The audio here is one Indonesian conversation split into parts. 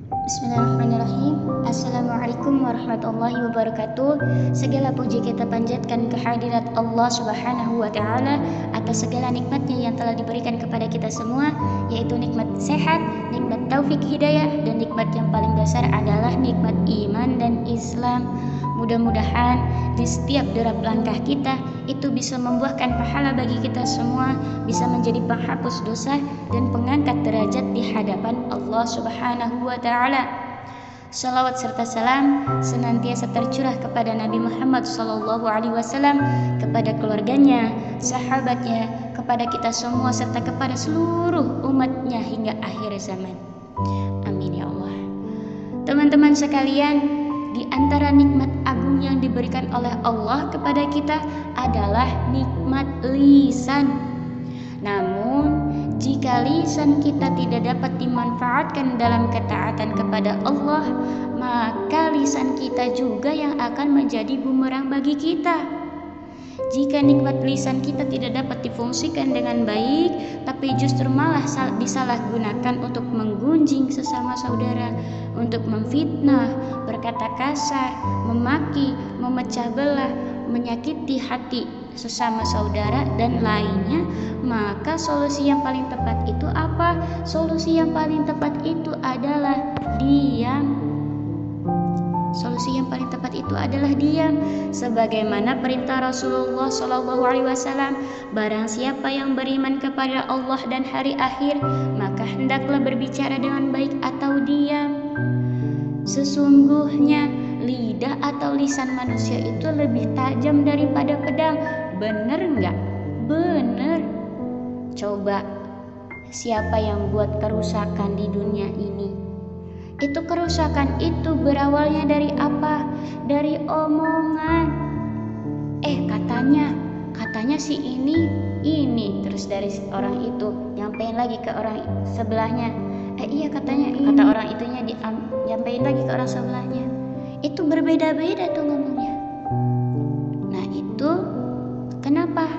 Bismillahirrahmanirrahim. Assalamualaikum warahmatullahi wabarakatuh. Segala puji kita panjatkan kehadirat Allah Subhanahu wa taala atas segala nikmatnya yang telah diberikan kepada kita semua, yaitu nikmat sehat, nikmat taufik hidayah, dan nikmat yang paling dasar adalah nikmat iman dan Islam. Mudah-mudahan di setiap derap langkah kita itu bisa membuahkan pahala bagi kita semua, bisa menjadi penghapus dosa dan pengangkat derajat di hadapan Allah Subhanahu wa taala. Salawat serta salam senantiasa tercurah kepada Nabi Muhammad SAW, kepada keluarganya, sahabatnya, kepada kita semua serta kepada seluruh umatnya hingga akhir zaman. Amin ya Allah. Teman-teman sekalian, di antara nikmat agung yang diberikan oleh Allah kepada kita adalah nikmat lisan. Namun, jika lisan kita tidak dapat dimanfaatkan dalam ketaatan kepada Allah, maka lisan kita juga yang akan menjadi bumerang bagi kita. Jika nikmat lisan kita tidak dapat difungsikan dengan baik, tapi justru malah disalahgunakan untuk menggunjing sesama saudara, untuk memfitnah, berkata kasar, memaki, memecah belah, menyakiti hati sesama saudara dan lainnya, maka solusi yang paling tepat itu apa? Solusi yang paling tepat itu adalah diam. Solusi yang paling tepat itu adalah diam, sebagaimana perintah Rasulullah SAW. Barang siapa yang beriman kepada Allah dan hari akhir, maka hendaklah berbicara dengan baik atau diam. Sesungguhnya lidah atau lisan manusia itu lebih tajam daripada pedang. Bener nggak? Bener. Coba, siapa yang buat kerusakan di dunia ini? Itu kerusakan itu berawalnya dari apa? Dari omongan. Katanya si ini, terus dari orang itu nyampein lagi ke orang sebelahnya. Iya katanya, kata orang itunya nyampein lagi ke orang sebelahnya. Itu berbeda-beda tuh ngomongnya. Nah itu kenapa?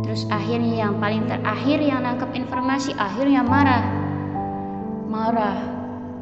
Terus akhirnya yang paling terakhir yang nangkep informasi akhirnya marah.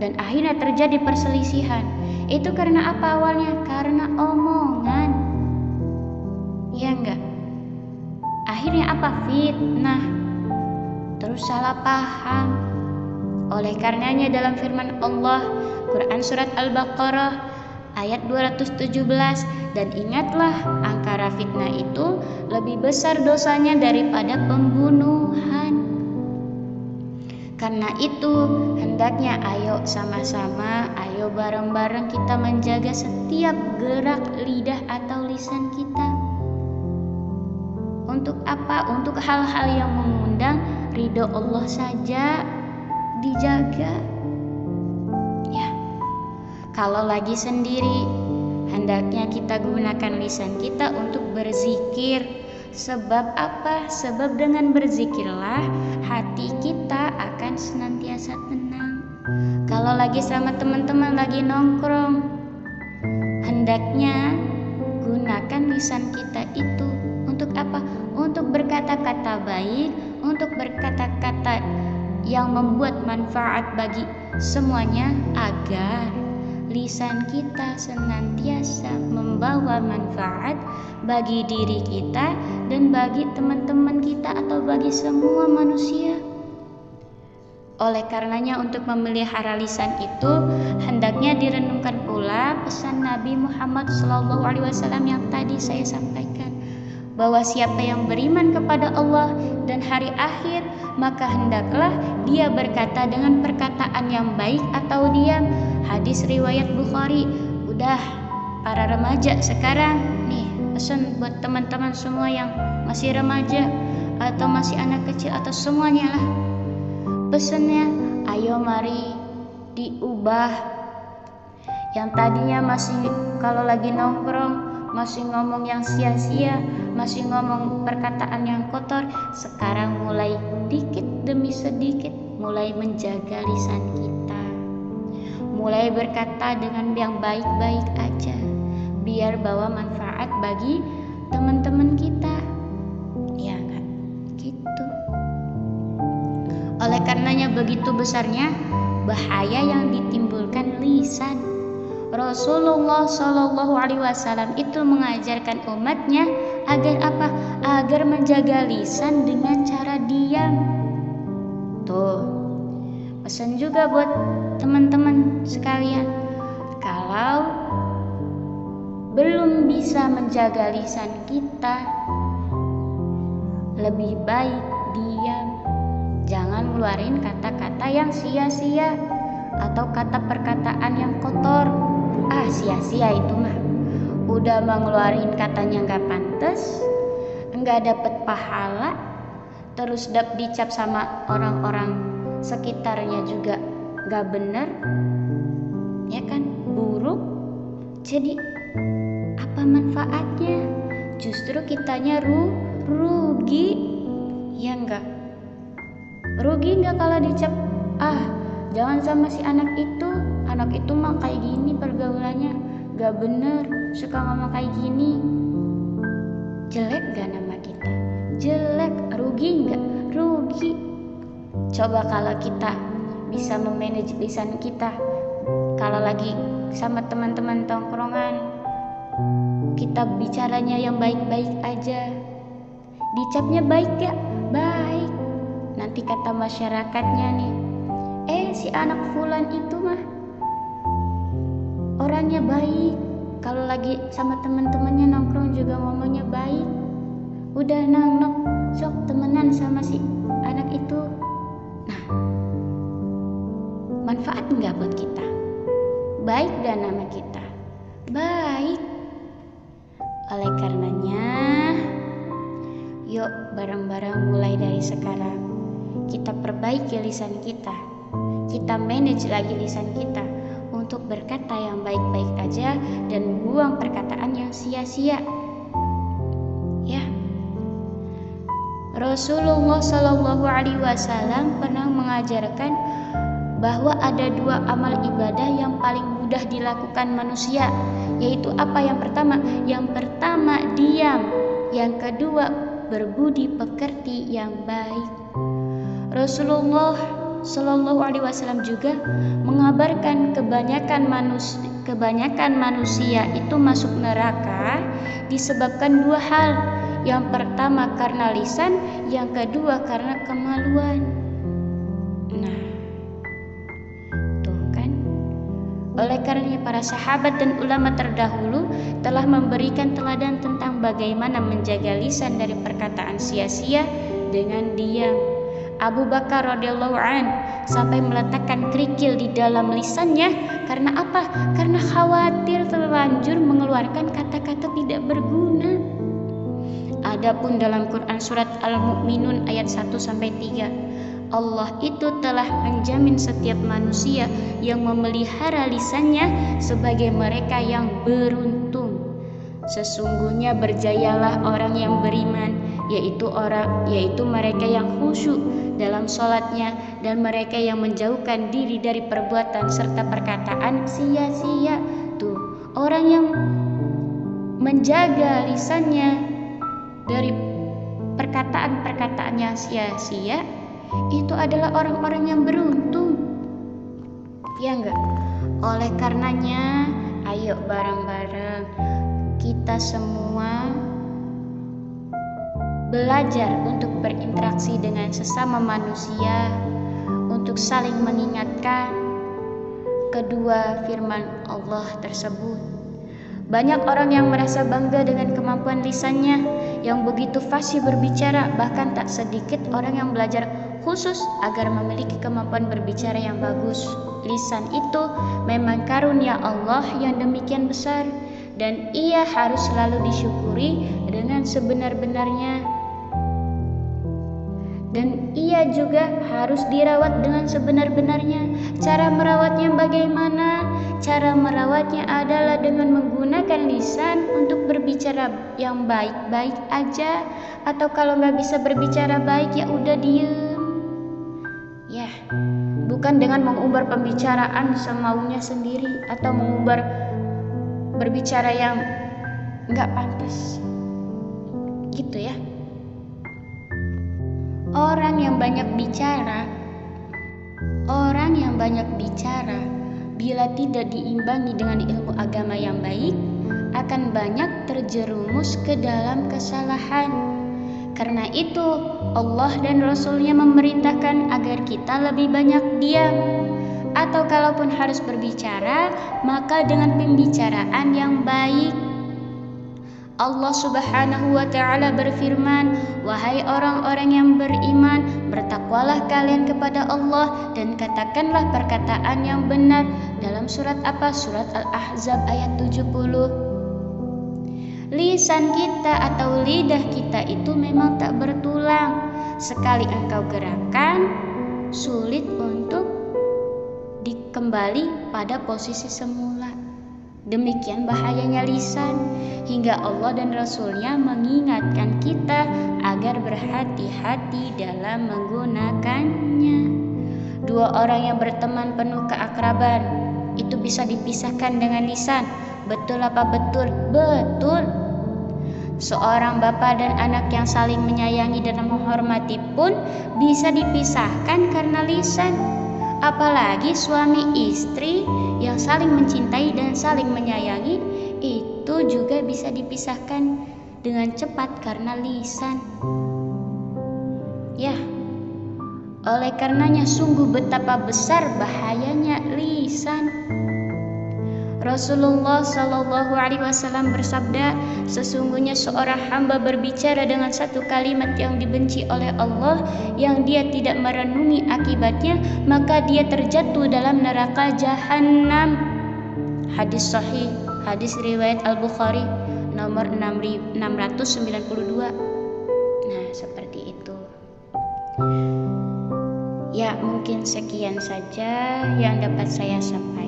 Dan akhirnya terjadi perselisihan. Itu karena apa awalnya? Karena omongan. Ya enggak? Akhirnya apa? Fitnah. Terus salah paham. Oleh karenanya dalam firman Allah, Quran surat Al-Baqarah ayat 217, dan ingatlah angkara fitnah itu lebih besar dosanya daripada pembunuhan. Karena itu hendaknya ayo sama-sama, ayo bareng-bareng kita menjaga setiap gerak lidah atau lisan kita. Untuk apa? Untuk hal-hal yang mengundang ridho Allah saja dijaga. Ya. Kalau lagi sendiri, hendaknya kita gunakan lisan kita untuk berzikir. Sebab apa? Sebab dengan berzikirlah hati kita akan senantiasa tenang. Kalau lagi sama teman-teman lagi nongkrong, hendaknya gunakan lisan kita itu untuk apa? Untuk berkata-kata baik, untuk berkata-kata yang membuat manfaat bagi semuanya, agar lisan kita senantiasa membawa manfaat bagi diri kita dan bagi teman-teman kita atau bagi semua manusia. Oleh karenanya untuk memelihara lisan itu hendaknya direnungkan pula pesan Nabi Muhammad SAW yang tadi saya sampaikan, bahwa siapa yang beriman kepada Allah dan hari akhir, maka hendaklah dia berkata dengan perkataan yang baik atau diam. Hadis riwayat Bukhari. Udah, para remaja sekarang nih, pesan buat teman-teman semua yang masih remaja atau masih anak kecil atau semuanya lah. Pesannya, ayo mari diubah. Yang tadinya masih kalau lagi nongkrong masih ngomong yang sia-sia, masih ngomong perkataan yang kotor, sekarang mulai dikit demi sedikit mulai menjaga lisan kita. Mulai berkata dengan yang baik-baik aja, biar bawa manfaat bagi teman-teman kita. Ya kan? Gitu. Oleh karenanya begitu besarnya bahaya yang ditimbulkan lisan. Rasulullah Shallallahu Alaihi Wasallam itu mengajarkan umatnya agar apa? Agar menjaga lisan dengan cara diam. Tuh, pesan juga buat teman-teman sekalian, kalau belum bisa menjaga lisan kita, lebih baik diam. Jangan ngeluarin kata-kata yang sia-sia atau kata perkataan yang kotor. Sia-sia itu mah. Udah mengeluarin katanya gak pantas, gak dapet pahala, terus dicap sama orang-orang sekitarnya juga gak bener, ya kan, buruk. Jadi apa manfaatnya? Justru kitanya rugi, ya enggak? Rugi enggak kalau dicap, jangan sama si anak itu mah kayak gini pergaulannya, gak bener, suka ngomong kayak gini. Jelek gak nama kita? Jelek. Rugi enggak? Rugi. Coba kalau kita bisa memanage lisan kita, kalau lagi sama teman-teman tongkrongan, kita bicaranya yang baik-baik aja, dicapnya baik gak? Baik. Nanti kata masyarakatnya nih, si anak fulan itu mah orangnya baik. Kalau lagi sama teman-temannya nongkrong juga ngomongnya baik. Udah nang sok temenan sama si anak itu. Nah, manfaat nggak buat kita? Baik dan nama kita baik. Oleh karenanya, yuk bareng-bareng mulai dari sekarang kita perbaiki lisan kita. Kita manage lagi lisan kita untuk berkata yang baik-baik aja dan buang perkataan yang sia-sia. Ya. Rasulullah Shallallahu Alaihi Wasallam pernah mengajarkan bahwa ada 2 amal ibadah yang paling mudah dilakukan manusia, yaitu apa? Yang pertama diam, yang kedua berbudi pekerti yang baik. Rasulullah Shallallahu Alaihi Wasallam juga mengabarkan kebanyakan manusia itu masuk neraka disebabkan 2 hal. Yang pertama karena lisan, yang kedua karena kemaluan. Nah, tuh kan. Oleh karenanya para sahabat dan ulama terdahulu telah memberikan teladan tentang bagaimana menjaga lisan dari perkataan sia-sia dengan diam. Abu Bakar radhiyallahu an sampai meletakkan kerikil di dalam lisannya karena apa? Karena khawatir terlanjur mengeluarkan kata-kata tidak berguna. Adapun dalam Quran surat Al-Mu'minun ayat 1-3, Allah itu telah menjamin setiap manusia yang memelihara lisannya sebagai mereka yang beruntung. Sesungguhnya berjayalah orang yang beriman, yaitu mereka yang khusyuk dalam sholatnya dan mereka yang menjauhkan diri dari perbuatan serta perkataan sia-sia. Tuh, orang yang menjaga lisannya dari perkataan-perkataan yang sia-sia itu adalah orang-orang yang beruntung. Ya enggak? Oleh karenanya, ayo bareng-bareng kita semua belajar untuk berinteraksi dengan sesama manusia, untuk saling mengingatkan kedua firman Allah tersebut. Banyak orang yang merasa bangga dengan kemampuan lisannya yang begitu fasih berbicara, bahkan tak sedikit orang yang belajar khusus agar memiliki kemampuan berbicara yang bagus. Lisan itu memang karunia Allah yang demikian besar dan ia harus selalu disyukuri dengan sebenar-benarnya. Dan ia juga harus dirawat dengan sebenar-benarnya. Cara merawatnya bagaimana? Cara merawatnya adalah dengan menggunakan lisan untuk berbicara yang baik-baik aja. Atau kalau nggak bisa berbicara baik, ya udah diem. Ya, bukan dengan mengumbar pembicaraan semaunya sendiri atau mengumbar berbicara yang nggak pantas. Gitu ya. Orang yang banyak bicara Orang yang banyak bicara, bila tidak diimbangi dengan ilmu agama yang baik, akan banyak terjerumus ke dalam kesalahan. Karena itu, Allah dan Rasul-Nya memerintahkan agar kita lebih banyak diam. Atau kalaupun harus berbicara, maka dengan pembicaraan yang baik. Allah Subhanahu wa ta'ala berfirman, "Wahai orang-orang yang beriman, bertakwalah kalian kepada Allah dan katakanlah perkataan yang benar." Dalam surat apa? Surat Al-Ahzab ayat 70. Lisan kita atau lidah kita itu memang tak bertulang. Sekali engkau gerakan, sulit untuk dikembali pada posisi semula. Demikian bahayanya lisan, hingga Allah dan Rasul-Nya mengingatkan kita agar berhati-hati dalam menggunakannya. Dua orang yang berteman penuh keakraban itu bisa dipisahkan dengan lisan. Betul apa betul? Betul. Seorang bapak dan anak yang saling menyayangi dan menghormati pun bisa dipisahkan karena lisan. Apalagi suami istri yang saling mencintai dan saling menyayangi, itu juga bisa dipisahkan dengan cepat karena lisan. Ya, oleh karenanya sungguh betapa besar bahayanya lisan. Rasulullah Shallallahu Alaihi Wasallam bersabda, sesungguhnya seorang hamba berbicara dengan satu kalimat yang dibenci oleh Allah, yang dia tidak merenungi akibatnya, maka dia terjatuh dalam neraka jahanam. Hadis sahih, hadis riwayat Al-Bukhari nomor 6692. Nah, seperti itu. Ya, mungkin sekian saja yang dapat saya sampaikan.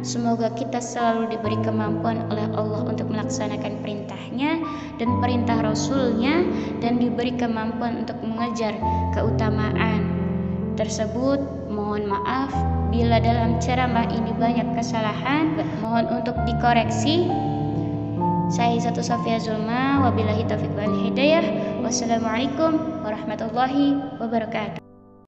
Semoga kita selalu diberi kemampuan oleh Allah untuk melaksanakan perintahnya dan perintah Rasul-Nya, dan diberi kemampuan untuk mengejar keutamaan tersebut. Mohon maaf bila dalam ceramah ini banyak kesalahan, mohon untuk dikoreksi. Saya Izzatu Safia Zulma, wabillahi taufiq wal hidayah. Wassalamualaikum warahmatullahi wabarakatuh.